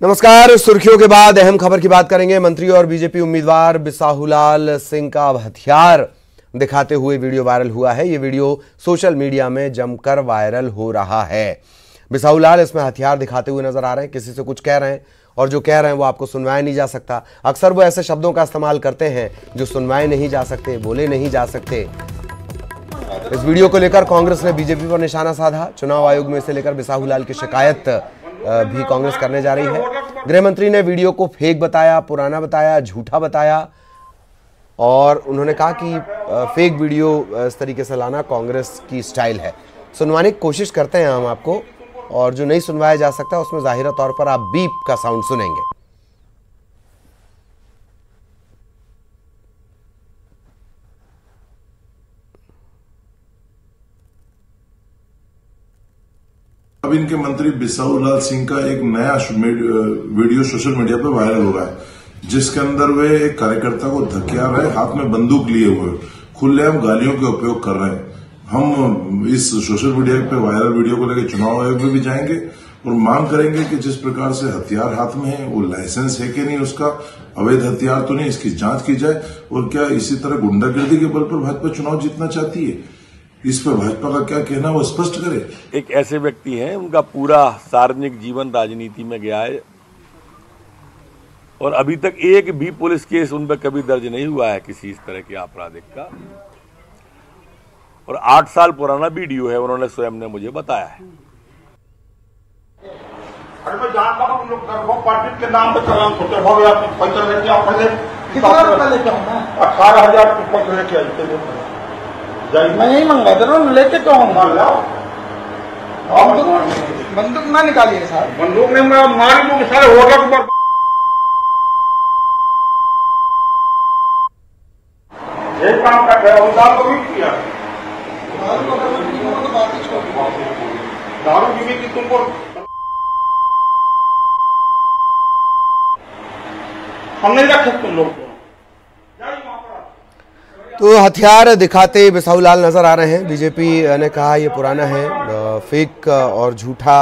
नमस्कार। सुर्खियों के बाद अहम खबर की बात करेंगे। मंत्री और बीजेपी उम्मीदवार बिसाहुलाल सिंह का अब हथियार दिखाते हुए वीडियो वायरल हुआ है। ये वीडियो सोशल मीडिया में जमकर वायरल हो रहा है। बिसाहुलाल इसमें हथियार दिखाते हुए नजर आ रहे हैं, किसी से कुछ कह रहे हैं और जो कह रहे हैं वो आपको सुनवाया नहीं जा सकता। अक्सर वो ऐसे शब्दों का इस्तेमाल करते हैं जो सुनवाए नहीं जा सकते, बोले नहीं जा सकते। इस वीडियो को लेकर कांग्रेस ने बीजेपी पर निशाना साधा। चुनाव आयोग में इसे लेकर बिसाहुलाल की शिकायत भी कांग्रेस करने जा रही है। गृह मंत्री ने वीडियो को फेक बताया, पुराना बताया, झूठा बताया और उन्होंने कहा कि फेक वीडियो इस तरीके से लाना कांग्रेस की स्टाइल है। सुनवाने की कोशिश करते हैं हम आपको, और जो नहीं सुनवाया जा सकता उसमें जाहिर तौर पर आप बीप का साउंड सुनेंगे। अब इनके मंत्री बिसाहुलाल सिंह का एक नया वीडियो सोशल मीडिया पर वायरल हो रहा है, जिसके अंदर वे एक कार्यकर्ता को धकेल रहे, हाथ में बंदूक लिए हुए खुलेआम गालियों के उपयोग कर रहे हैं। हम इस सोशल मीडिया पे वायरल वीडियो को लेकर चुनाव आयोग में भी जाएंगे और मांग करेंगे कि जिस प्रकार से हथियार हाथ में है वो लाइसेंस है कि नहीं, उसका अवैध हथियार तो नहीं, इसकी जांच की जाए। और क्या इसी तरह गुंडागर्दी के बल पर भाजपा चुनाव जीतना चाहती है? इस पर भाजपा का क्या कहना वो स्पष्ट करे। एक ऐसे व्यक्ति हैं, उनका पूरा सार्वजनिक जीवन राजनीति में गया है और अभी तक एक भी पुलिस केस उन पर कभी दर्ज नहीं हुआ है किसी इस तरह के आपराधिक का। और 8 साल पुराना वीडियो है, उन्होंने स्वयं ने मुझे बताया है। अरे मैं जानता हूं, लोग पार्टी के नाम पे चलान खोटे हो गया, पैसा लेके आओ पहले। कितना रुपया लेके आऊँ? 18,000 पैसा लेके आए। मैं यही मंगा दे रहा हूँ, लेके तो आऊंगा। बंदूक ना निकालिए सर। बंदूक में मैं मारी दूंगी सारे होटल पर। एक काम कर रहे हो, दारू को भी किया, दारू की भी तुमको हम नहीं रख सकते लोग को। तो हथियार दिखाते बिसाहुलाल नजर आ रहे हैं। बीजेपी ने कहा ये पुराना है, फेक और झूठा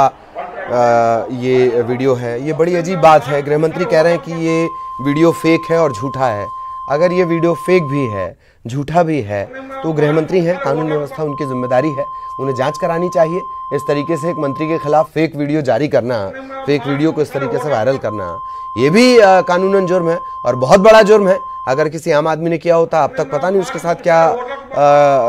ये वीडियो है। ये बड़ी अजीब बात है। गृह मंत्री कह रहे हैं कि ये वीडियो फेक है और झूठा है। अगर ये वीडियो फेक भी है, झूठा भी है, तो गृह मंत्री हैं, कानून व्यवस्था उनकी जिम्मेदारी है, उन्हें जांच करानी चाहिए। इस तरीके से एक मंत्री के खिलाफ फेक वीडियो जारी करना, फेक वीडियो को इस तरीके से वायरल करना, ये भी कानूनन जुर्म है और बहुत बड़ा जुर्म है। अगर किसी आम आदमी ने किया होता, अब तक पता नहीं उसके साथ क्या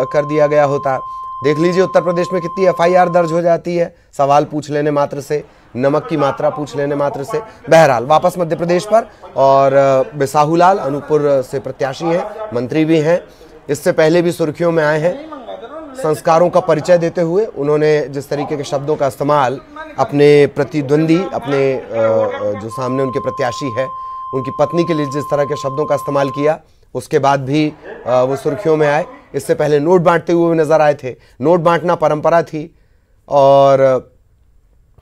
कर दिया गया होता। देख लीजिए उत्तर प्रदेश में कितनी FIR दर्ज हो जाती है सवाल पूछ लेने मात्र से, नमक की मात्रा पूछ लेने मात्र से। बहरहाल वापस मध्य प्रदेश पर, और बिसाहुलाल अनूपपुर से प्रत्याशी हैं, मंत्री भी हैं, इससे पहले भी सुर्खियों में आए हैं। संस्कारों का परिचय देते हुए उन्होंने जिस तरीके के शब्दों का इस्तेमाल अपने प्रतिद्वंदी, अपने जो सामने उनके प्रत्याशी है, उनकी पत्नी के लिए जिस तरह के शब्दों का इस्तेमाल किया, उसके बाद भी वो सुर्खियों में आए। इससे पहले नोट बांटते हुए नजर आए थे। नोट बांटना परंपरा थी और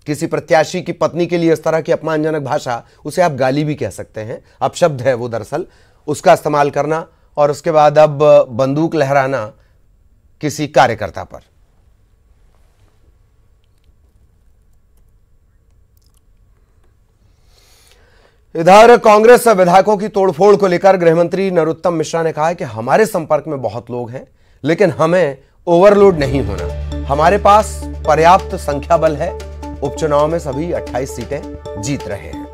किसी प्रत्याशी की पत्नी के लिए इस तरह की अपमानजनक भाषा, उसे आप गाली भी कह सकते हैं, अपशब्द है वो दरअसल, उसका इस्तेमाल करना और उसके बाद अब बंदूक लहराना किसी कार्यकर्ता पर। इधर कांग्रेस विधायकों की तोड़फोड़ को लेकर गृहमंत्री नरोत्तम मिश्रा ने कहा है कि हमारे संपर्क में बहुत लोग हैं, लेकिन हमें ओवरलोड नहीं होना। हमारे पास पर्याप्त संख्या बल है। उपचुनाव में सभी 28 सीटें जीत रहे हैं।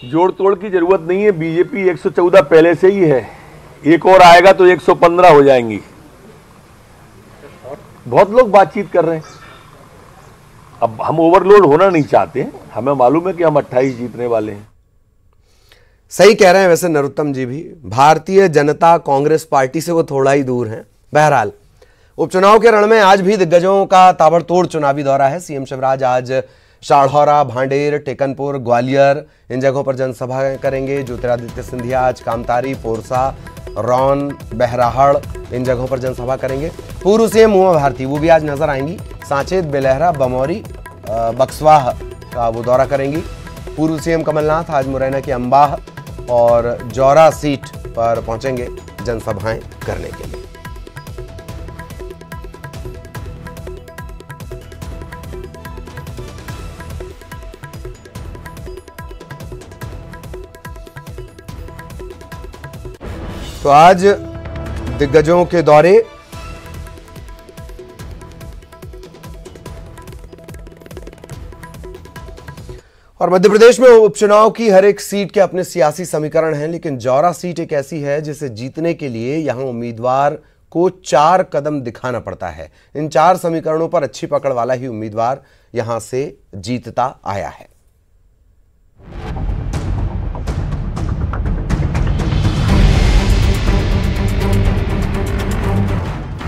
जोड़ तोड़ की जरूरत नहीं है। बीजेपी 114 पहले से ही है, एक और आएगा तो 115 हो जाएंगी। बहुत लोग बातचीत कर रहे हैं। अब हम ओवरलोड होना नहीं चाहते, हमें मालूम है कि हम 28 जीतने वाले हैं। सही कह रहे हैं वैसे नरोत्तम जी भी। भारतीय जनता कांग्रेस पार्टी से वो थोड़ा ही दूर हैं। बहरहाल उपचुनाव के रण में आज भी दिग्गजों का ताबड़तोड़ चुनावी दौरा है। सीएम शिवराज आज शाढ़ौरा, भांडेर, टेकनपुर, ग्वालियर इन जगहों पर जनसभा करेंगे। ज्योतिरादित्य सिंधिया आज कामतारी, पोरसा, रौन, बहराहड़ इन जगहों पर जनसभा करेंगे। पूर्व सीएम उमा भारती वो भी आज नजर आएंगी। सांचेत, बेलहरा, बमौरी, बक्सवाह का वो दौरा करेंगी। पूर्व सीएम कमलनाथ आज मुरैना की अंबाह और जौरा सीट पर पहुंचेंगे जनसभाएं करने के लिए। तो आज दिग्गजों के दौरे, और मध्य प्रदेश में उपचुनाव की हर एक सीट के अपने सियासी समीकरण हैं, लेकिन जौरा सीट एक ऐसी है जिसे जीतने के लिए यहां उम्मीदवार को 4 कदम दिखाना पड़ता है। इन 4 समीकरणों पर अच्छी पकड़ वाला ही उम्मीदवार यहां से जीतता आया है।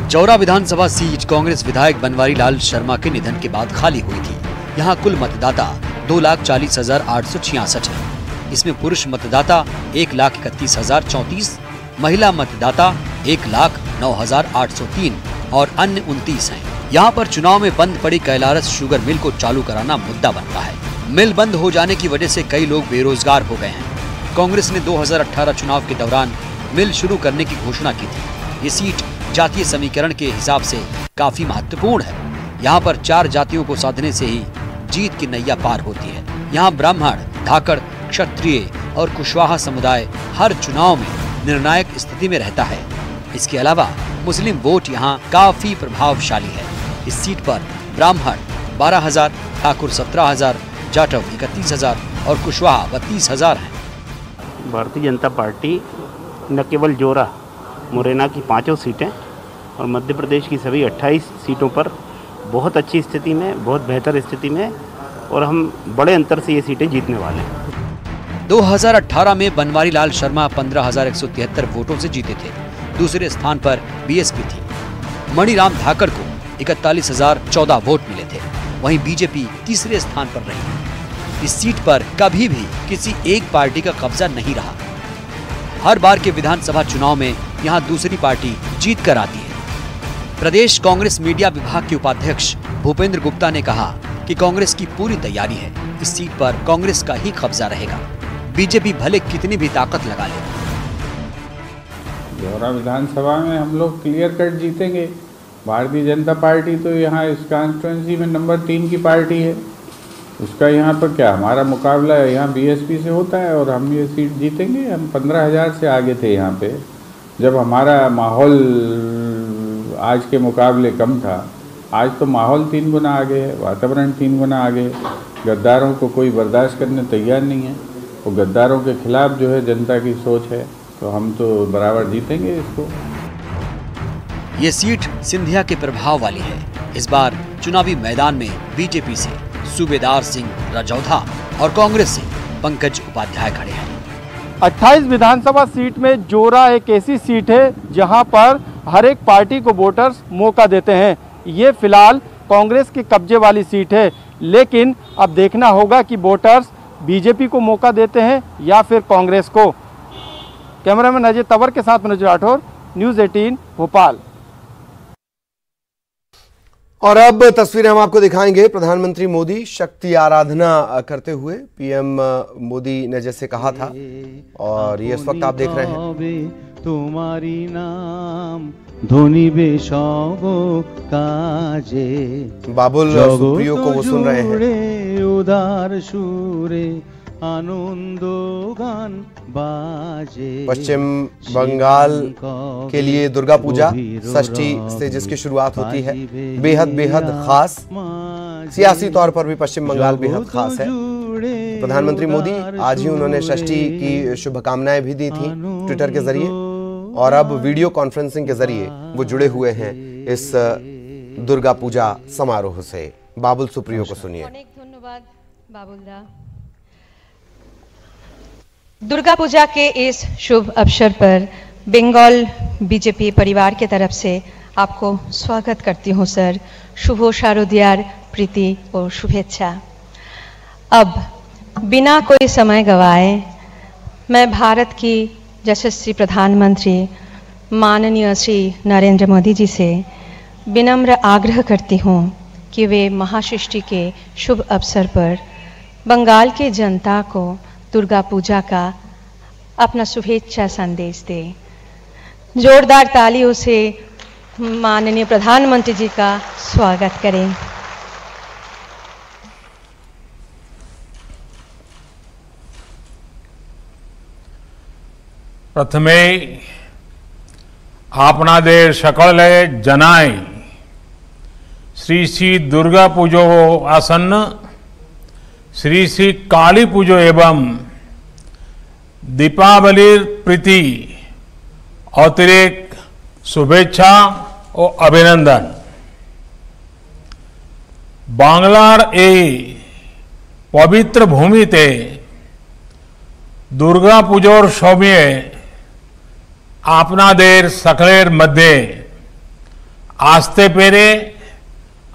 जौरा विधानसभा सीट कांग्रेस विधायक बनवारी लाल शर्मा के निधन के बाद खाली हुई थी। यहां कुल मतदाता 2,40,866 है। इसमें पुरुष मतदाता 1,31,034, महिला मतदाता 1,09,803 और अन्य 29 हैं। यहां पर चुनाव में बंद पड़ी कैलारस शुगर मिल को चालू कराना मुद्दा बनता है। मिल बंद हो जाने की वजह से कई लोग बेरोजगार हो गए हैं। कांग्रेस ने 2018 चुनाव के दौरान मिल शुरू करने की घोषणा की थी। ये सीट जातीय समीकरण के हिसाब से काफी महत्वपूर्ण है। यहाँ पर 4 जातियों को साधने से ही जीत की नैया पार होती है। यहाँ ब्राह्मण, धाकड़, क्षत्रिय और कुशवाहा समुदाय हर चुनाव में निर्णायक स्थिति में रहता है। इसके अलावा मुस्लिम वोट यहाँ काफी प्रभावशाली है। इस सीट पर ब्राह्मण 12,000, ठाकुर 17,000, जाटव 31,000 और कुशवाहा 32,000 है। भारतीय जनता पार्टी न केवल जोरा मुरैना की 5 सीटें और मध्य प्रदेश की सभी 28 सीटों पर बहुत अच्छी स्थिति में, बहुत बेहतर स्थिति में, और हम बड़े अंतर से ये सीटें जीतने वाले हैं। 2018 में बनवारी लाल शर्मा 15,173 वोटों से जीते थे। दूसरे स्थान पर बीएसपी थी। मणिराम धाकड़ को 41,014 वोट मिले थे। वहीं बीजेपी तीसरे स्थान पर रही। इस सीट पर कभी भी किसी एक पार्टी का कब्जा नहीं रहा। हर बार के विधानसभा चुनाव में यहाँ दूसरी पार्टी जीत कर आती है। प्रदेश कांग्रेस मीडिया विभाग के उपाध्यक्ष भूपेंद्र गुप्ता ने कहा कि कांग्रेस की पूरी तैयारी है। इस सीट पर कांग्रेस का ही कब्जा रहेगा। बीजेपी भले कितनी भी ताकत लगा ले। जौरा विधानसभा में हम लोग क्लियर कट जीतेंगे। भारतीय जनता पार्टी तो यहाँ इस कॉन्स्टिट्यूंसी में नंबर 3 की पार्टी है। उसका यहाँ पर क्या हमारा मुकाबला यहाँ बीएसपी से होता है और हम ये सीट जीतेंगे। हम 15,000 से आगे थे यहाँ पे, जब हमारा माहौल आज के मुकाबले कम था। आज तो माहौल 3 गुना आगे है, वातावरण 3 गुना आगे है। गद्दारों को कोई बर्दाश्त करने तैयार नहीं है। वो गद्दारों के खिलाफ जो है जनता की सोच है, तो हम तो बराबर जीतेंगे इसको। ये सीट सिंधिया के प्रभाव वाली है। इस बार चुनावी मैदान में बीजेपी से सूबेदार सिंह राजौधा और कांग्रेस से पंकज उपाध्याय खड़े हैं। 28 विधानसभा सीट में जोरा एक ऐसी सीट है जहां पर हर एक पार्टी को वोटर्स मौका देते हैं। ये फिलहाल कांग्रेस के कब्जे वाली सीट है, लेकिन अब देखना होगा कि वोटर्स बीजेपी को मौका देते हैं या फिर कांग्रेस को। कैमरामैन अजय तंवर के साथ मनोज राठौर, न्यूज़ 18 भोपाल। और अब तस्वीरें हम आपको दिखाएंगे। प्रधानमंत्री मोदी शक्ति आराधना करते हुए पीएम मोदी ने जैसे कहा था, और ये इस वक्त आप देख रहे हैं। तुम्हारी नाम धोनी बेशगो काजे, बाबुल सुप्रियो को वो सुन रहे हैं। उदार शूरे आनंद गान बाजे। पश्चिम बंगाल के लिए दुर्गा पूजा षष्ठी से जिसकी शुरुआत होती है, बेहद खास। सियासी तौर पर भी पश्चिम बंगाल बेहद खास है। प्रधानमंत्री मोदी आज ही उन्होंने षष्ठी की शुभकामनाएं भी दी थी ट्विटर के जरिए, और अब वीडियो कॉन्फ्रेंसिंग के जरिए वो जुड़े हुए हैं इस दुर्गा पूजा समारोह से। बाबुल सुप्रियो को सुनिए। धन्यवाद बाबुलदा। दुर्गा पूजा के इस शुभ अवसर पर बंगाल बीजेपी परिवार के तरफ से आपको स्वागत करती हूं सर। शुभ शारदीयार प्रीति और शुभेच्छा। अब बिना कोई समय गवाए मैं भारत की यशस्वी प्रधानमंत्री माननीय श्री नरेंद्र मोदी जी से विनम्र आग्रह करती हूं कि वे महाषष्ठी के शुभ अवसर पर बंगाल के जनता को दुर्गा पूजा का अपना शुभेच्छा संदेश दें। जोरदार तालियों से माननीय प्रधानमंत्री जी का स्वागत करें। प्रथमे आपनादेर सकले जनाई श्री श्री दुर्गा पूजो आसन्न श्री श्री काली पूजो एवं दीपावली प्रीति अतिरिक्त शुभेच्छा और अभिनंदन। बांग्लार ए पवित्र भूमिते दुर्गा पूजोर सौम्ये आपनादेर सकलेर मध्य आस्ते पेरे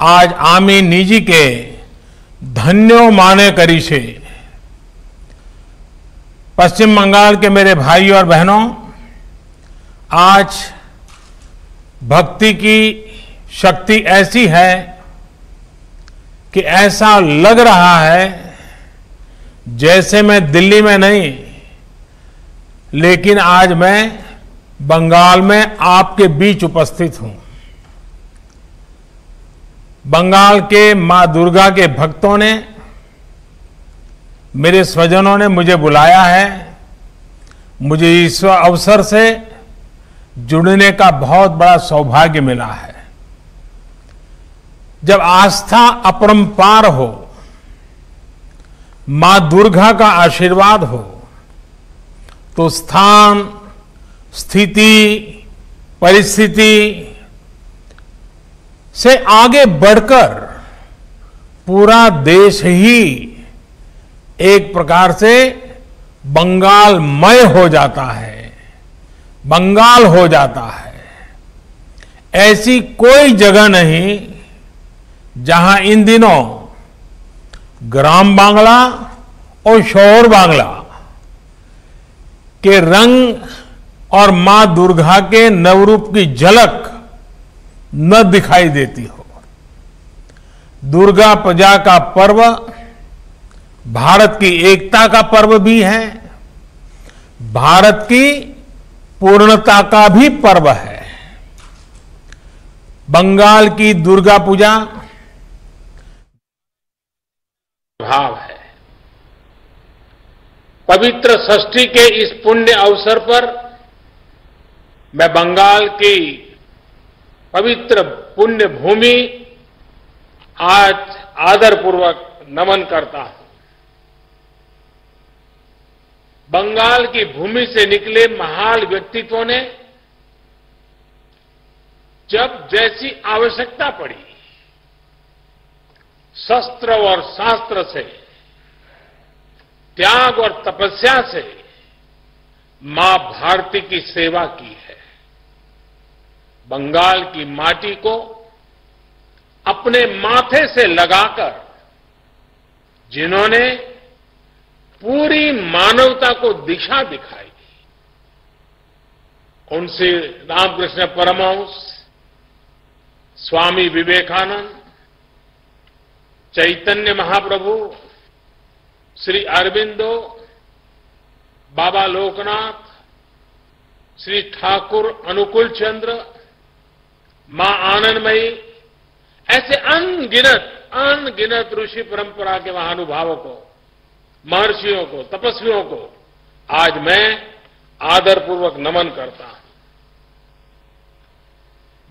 आज आमी निजी के धन्यो माने करी छे। पश्चिम बंगाल के मेरे भाई और बहनों, आज भक्ति की शक्ति ऐसी है कि ऐसा लग रहा है जैसे मैं दिल्ली में नहीं, लेकिन आज मैं बंगाल में आपके बीच उपस्थित हूं। बंगाल के मां दुर्गा के भक्तों ने, मेरे स्वजनों ने मुझे बुलाया है। मुझे इस अवसर से जुड़ने का बहुत बड़ा सौभाग्य मिला है। जब आस्था अपरंपार हो, मां दुर्गा का आशीर्वाद हो, तो स्थान, स्थिति, परिस्थिति से आगे बढ़कर पूरा देश ही एक प्रकार से बंगालमय हो जाता है, बंगाल हो जाता है। ऐसी कोई जगह नहीं जहां इन दिनों ग्राम बांग्ला और शहर बांग्ला के रंग और मां दुर्गा के नवरूप की झलक न दिखाई देती हो। दुर्गा पूजा का पर्व भारत की एकता का पर्व भी है, भारत की पूर्णता का भी पर्व है। बंगाल की दुर्गा पूजा भाव है। पवित्र षष्ठी के इस पुण्य अवसर पर मैं बंगाल की पवित्र पुण्य भूमि आज आदरपूर्वक नमन करता हूं। बंगाल की भूमि से निकले महान व्यक्तित्वों ने जब जैसी आवश्यकता पड़ी, शस्त्र और शास्त्र से, त्याग और तपस्या से मां भारती की सेवा की है। बंगाल की माटी को अपने माथे से लगाकर जिन्होंने पूरी मानवता को दिशा दिखाई, उनसे रामकृष्ण परमहंस, स्वामी विवेकानंद, चैतन्य महाप्रभु, श्री अरविंदो, बाबा लोकनाथ, श्री ठाकुर अनुकूल चंद्र, मां आनंदमयी, ऐसे अनगिनत ऋषि परंपरा के महानुभावों को, महर्षियों को, तपस्वियों को आज मैं आदरपूर्वक नमन करता हूं,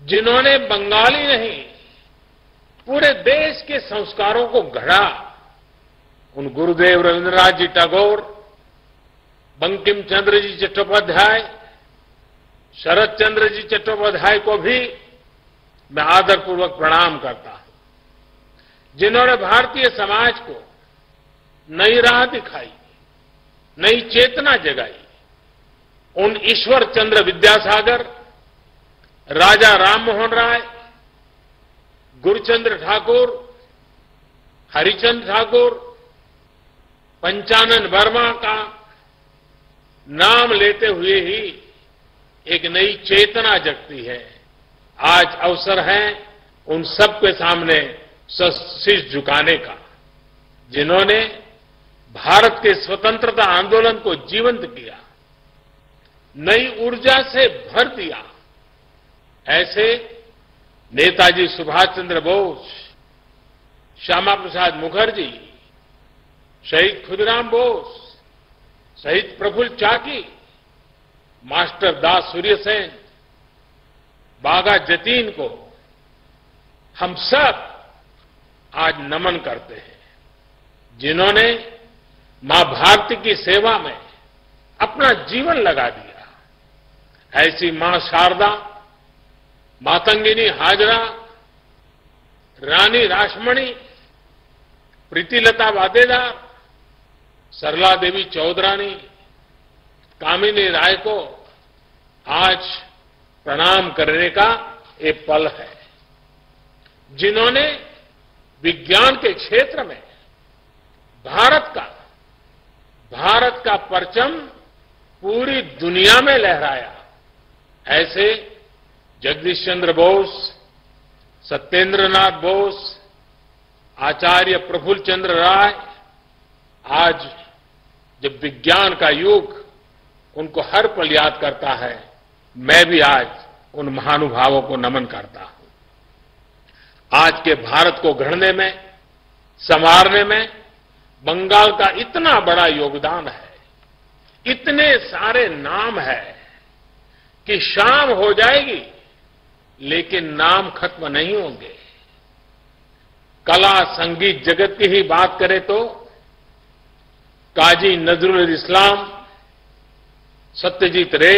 जिन्होंने बंगाली नहीं पूरे देश के संस्कारों को गढ़ा। उन गुरुदेव रविन्द्रनाथ जी टैगोर, बंकिम चंद्र जी चट्टोपाध्याय, शरद चंद्र जी चट्टोपाध्याय को भी मैं आदरपूर्वक प्रणाम करता हूं, जिन्होंने भारतीय समाज को नई राह दिखाई, नई चेतना जगाई। उन ईश्वर चंद्र विद्यासागर, राजा राम मोहन राय, गुरुचंद्र ठाकुर, हरिचंद ठाकुर, पंचानन वर्मा का नाम लेते हुए ही एक नई चेतना जगती है। आज अवसर है उन सबके सामने शीश झुकाने का, जिन्होंने भारत के स्वतंत्रता आंदोलन को जीवंत किया, नई ऊर्जा से भर दिया। ऐसे नेताजी सुभाष चंद्र बोस, श्यामा प्रसाद मुखर्जी, शहीद खुदीराम बोस, शहीद प्रफुल्ल चाकी, मास्टर दास सूर्यसेन, बाघा जतीन को हम सब आज नमन करते हैं, जिन्होंने मां भारती की सेवा में अपना जीवन लगा दिया। ऐसी मां शारदा, मातंगिनी हाजरा, रानी रासमणी, प्रीतिलता वादेदार, सरला देवी चौधरानी, कामिनी राय को आज प्रणाम करने का ये पल है, जिन्होंने विज्ञान के क्षेत्र में भारत का परचम पूरी दुनिया में लहराया। ऐसे जगदीश चंद्र बोस, सत्येंद्रनाथ बोस, आचार्य प्रफुल्ल चंद्र राय, आज जब विज्ञान का युग उनको हर पल याद करता है, मैं भी आज उन महानुभावों को नमन करता हूं। आज के भारत को गढ़ने में, संवारने में बंगाल का इतना बड़ा योगदान है, इतने सारे नाम है कि शाम हो जाएगी लेकिन नाम खत्म नहीं होंगे। कला संगीत जगत की ही बात करें तो काजी नजरुल इस्लाम, सत्यजीत रे,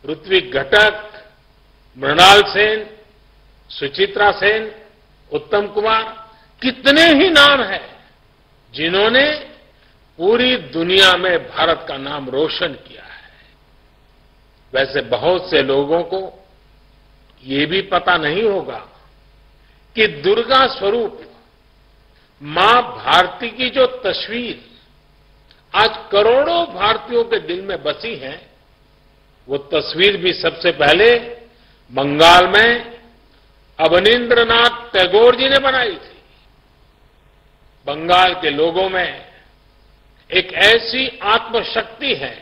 ऋत्विक घटक, मृणाल सेन, सुचित्रा सेन, उत्तम कुमार, कितने ही नाम हैं जिन्होंने पूरी दुनिया में भारत का नाम रोशन किया है। वैसे बहुत से लोगों को ये भी पता नहीं होगा कि दुर्गा स्वरूप मां भारती की जो तस्वीर आज करोड़ों भारतीयों के दिल में बसी है, वो तस्वीर भी सबसे पहले बंगाल में अवनींद्रनाथ टैगोर जी ने बनाई थी। बंगाल के लोगों में एक ऐसी आत्मशक्ति है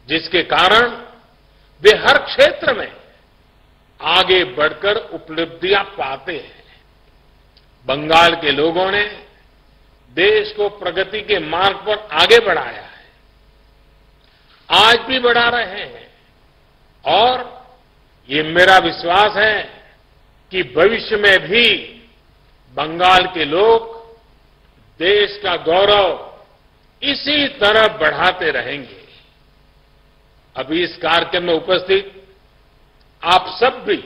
जिसके कारण वे हर क्षेत्र में आगे बढ़कर उपलब्धियां पाते हैं। बंगाल के लोगों ने देश को प्रगति के मार्ग पर आगे बढ़ाया है, आज भी बढ़ा रहे हैं, और ये मेरा विश्वास है कि भविष्य में भी बंगाल के लोग देश का गौरव इसी तरह बढ़ाते रहेंगे। अभी इस कार्यक्रम में उपस्थित आप सब भी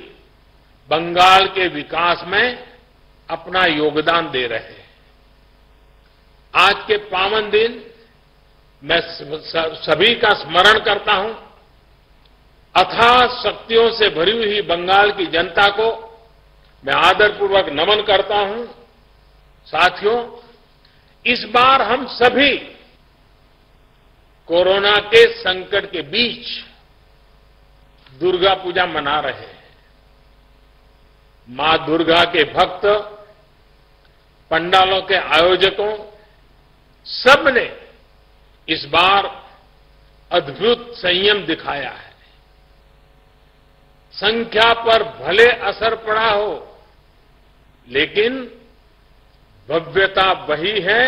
बंगाल के विकास में अपना योगदान दे रहे हैं। आज के पावन दिन मैं सभी का स्मरण करता हूं। अथाह शक्तियों से भरी हुई बंगाल की जनता को मैं आदरपूर्वक नमन करता हूं। साथियों, इस बार हम सभी कोरोना के संकट के बीच दुर्गा पूजा मना रहे हैं। मां दुर्गा के भक्त, पंडालों के आयोजकों, सबने इस बार अद्भुत संयम दिखाया है। संख्या पर भले असर पड़ा हो, लेकिन भव्यता वही है,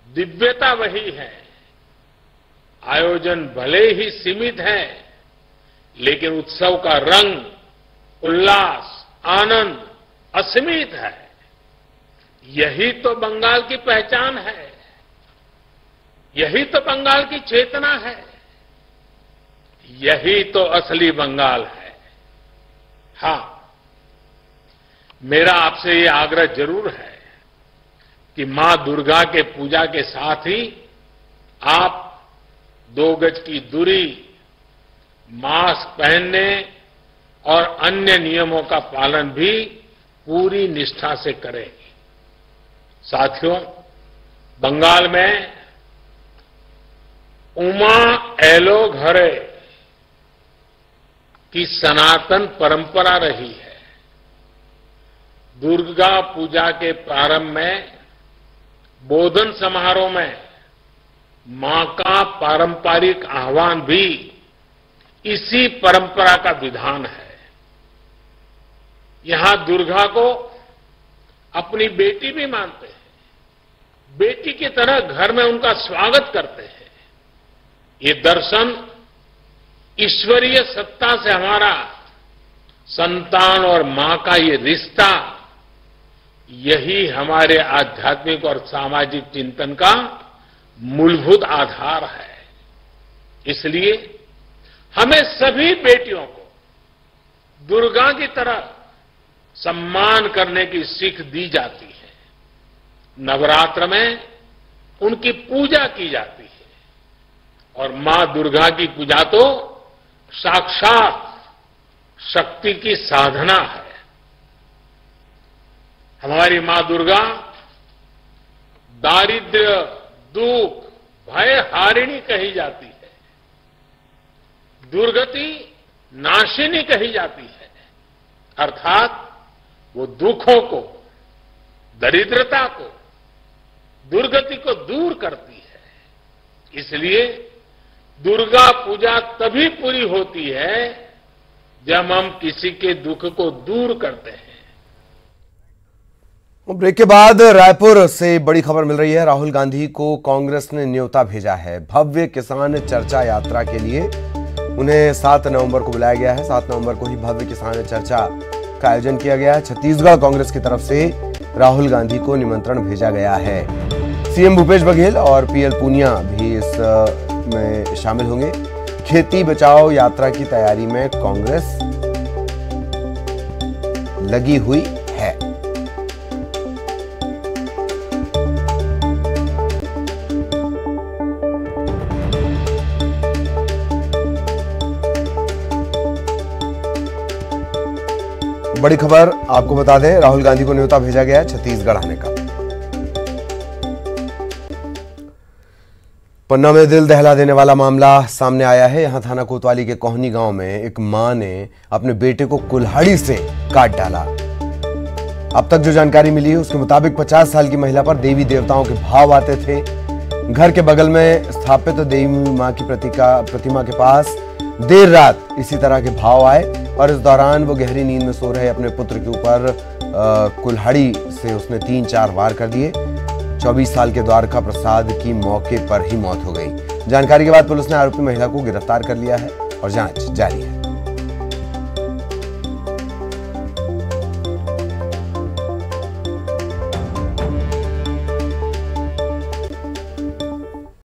दिव्यता वही है। आयोजन भले ही सीमित है, लेकिन उत्सव का रंग, उल्लास, आनंद असीमित है। यही तो बंगाल की पहचान है, यही तो बंगाल की चेतना है, यही तो असली बंगाल है। हां, मेरा आपसे ये आग्रह जरूर है कि मां दुर्गा के पूजा के साथ ही आप 2 गज की दूरी, मास्क पहनने और अन्य नियमों का पालन भी पूरी निष्ठा से करें। साथियों, बंगाल में उमा एलो घरे की सनातन परंपरा रही है। दुर्गा पूजा के प्रारंभ में बोधन समारोह में मां का पारंपरिक आह्वान भी इसी परंपरा का विधान है। यहां दुर्गा को अपनी बेटी भी मानते हैं, बेटी की तरह घर में उनका स्वागत करते हैं। ये दर्शन ईश्वरीय सत्ता से हमारा संतान और मां का ये रिश्ता, यही हमारे आध्यात्मिक और सामाजिक चिंतन का मूलभूत आधार है। इसलिए हमें सभी बेटियों को दुर्गा की तरह सम्मान करने की सीख दी जाती है। नवरात्र में उनकी पूजा की जाती है और मां दुर्गा की पूजा तो साक्षात शक्ति की साधना है। हमारी मां दुर्गा दारिद्र्य, दुख, भय हारिणी कही जाती है, दुर्गति नाशिनी कही जाती है, अर्थात वो दुखों को, दरिद्रता को, दुर्गति को दूर करती है। इसलिए दुर्गा पूजा तभी पूरी होती है जब हम किसी के दुख को दूर करते हैं। ब्रेक के बाद रायपुर से बड़ी खबर मिल रही है। राहुल गांधी को कांग्रेस ने न्योता भेजा है भव्य किसान चर्चा यात्रा के लिए। उन्हें 7 नवंबर को बुलाया गया है। 7 नवंबर को ही भव्य किसान चर्चा का आयोजन किया गया है। छत्तीसगढ़ कांग्रेस की तरफ से राहुल गांधी को निमंत्रण भेजा गया है। सीएम भूपेश बघेल और पीएल पूनिया भी इस में शामिल होंगे। खेती बचाओ यात्रा की तैयारी में कांग्रेस लगी हुई है। बड़ी खबर आपको बता दें, राहुल गांधी को न्योता भेजा गया है छत्तीसगढ़ आने का। पन्ना में दिल दहला देने वाला मामला सामने आया है। यहां थाना कोतवाली के कोहनी गांव में एक मां ने अपने बेटे को कुल्हाड़ी से काट डाला। अब तक जो जानकारी मिली है उसके मुताबिक 50 साल की महिला पर देवी देवताओं के भाव आते थे। घर के बगल में स्थापित देवी मां की प्रतिमा के पास देर रात इसी तरह के भाव आए और इस दौरान वो गहरी नींद में सो रहे अपने पुत्र के ऊपर कुल्हाड़ी से उसने 3-4 वार कर दिए। 24 साल के द्वारका प्रसाद की मौके पर ही मौत हो गई। जानकारी के बाद पुलिस ने आरोपी महिला को गिरफ्तार कर लिया है और जांच जारी है।